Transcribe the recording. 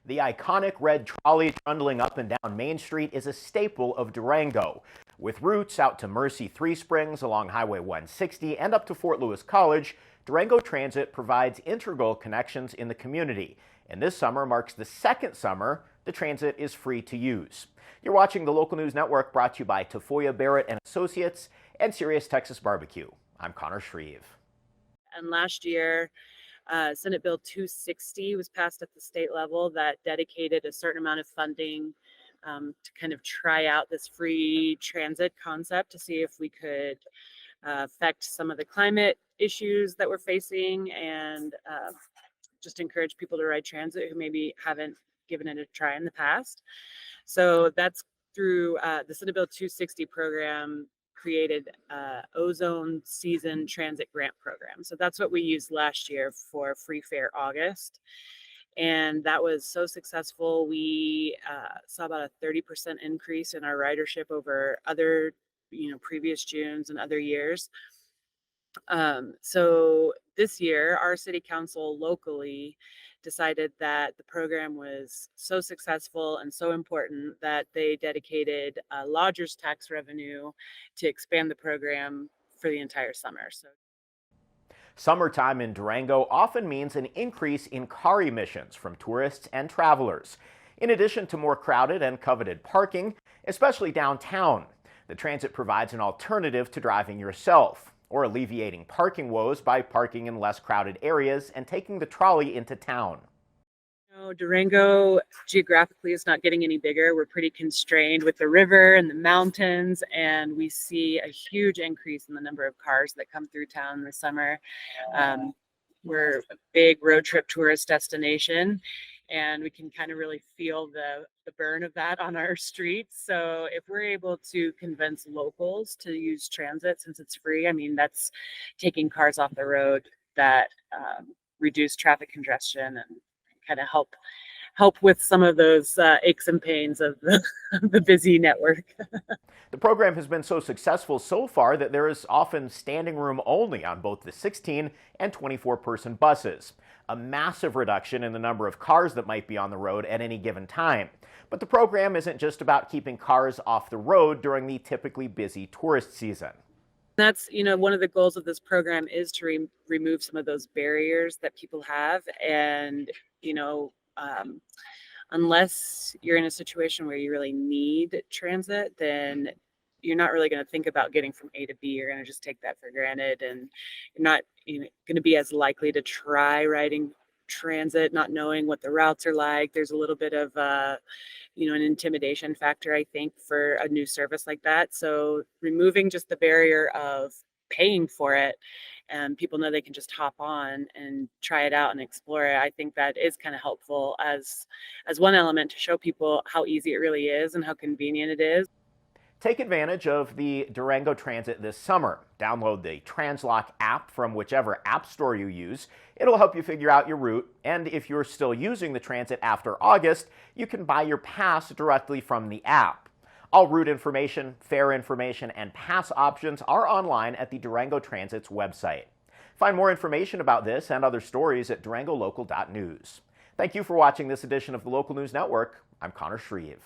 The iconic red trolley trundling up and down Main Street is a staple of Durango. With routes out to Mercy Three Springs along Highway 160 and up to Fort Lewis College, Durango Transit provides integral connections in the community. And this summer marks the second summer the transit is free to use. You're watching the Local News Network, brought to you by Tafoya Barrett and Associates and Sirius Texas Barbecue. I'm Connor Shreve. And last year, Senate Bill 260 was passed at the state level that dedicated a certain amount of funding to kind of try out this free transit concept to see if we could affect some of the climate issues that we're facing and just encourage people to ride transit who maybe haven't given it a try in the past. So that's through the Senate Bill 260 program created ozone season transit grant program. So that's what we used last year for Free Fare August. And that was so successful. We saw about a 30% increase in our ridership over other, previous Junes and other years. So this year, our city council locally decided that the program was so successful and so important that they dedicated lodgers tax revenue to expand the program for the entire summer. Summertime in Durango often means an increase in car emissions from tourists and travelers. In addition to more crowded and coveted parking, especially downtown, the transit provides an alternative to driving yourself, or alleviating parking woes by parking in less crowded areas and taking the trolley into town. Durango geographically is not getting any bigger. We're pretty constrained with the river and the mountains, and we see a huge increase in the number of cars that come through town this summer. We're a big road trip tourist destination, and we can kind of really feel the burn of that on our streets. So if we're able to convince locals to use transit since it's free, that's taking cars off the road that reduce traffic congestion and kind of help with some of those aches and pains of the busy network. The program has been so successful so far that there is often standing room only on both the 16 and 24-person buses, a massive reduction in the number of cars that might be on the road at any given time. But the program isn't just about keeping cars off the road during the typically busy tourist season. That's, one of the goals of this program is to remove some of those barriers that people have. And, unless you're in a situation where you really need transit, then you're not really going to think about getting from A to B. You're going to just take that for granted, and you're not going to be as likely to try riding transit, not knowing what the routes are like. There's a little bit of an intimidation factor, I think, for a new service like that. So removing just the barrier of paying for it, and people know they can just hop on and try it out and explore it, I think that is kind of helpful as one element to show people how easy it really is and how convenient it is. Take advantage of the Durango Transit this summer. Download the TransLock app from whichever app store you use. It'll help you figure out your route, and if you're still using the transit after August, you can buy your pass directly from the app. All route information, fare information, and pass options are online at the Durango Transit's website. Find more information about this and other stories at durangolocal.news. Thank you for watching this edition of the Local News Network. I'm Connor Shreve.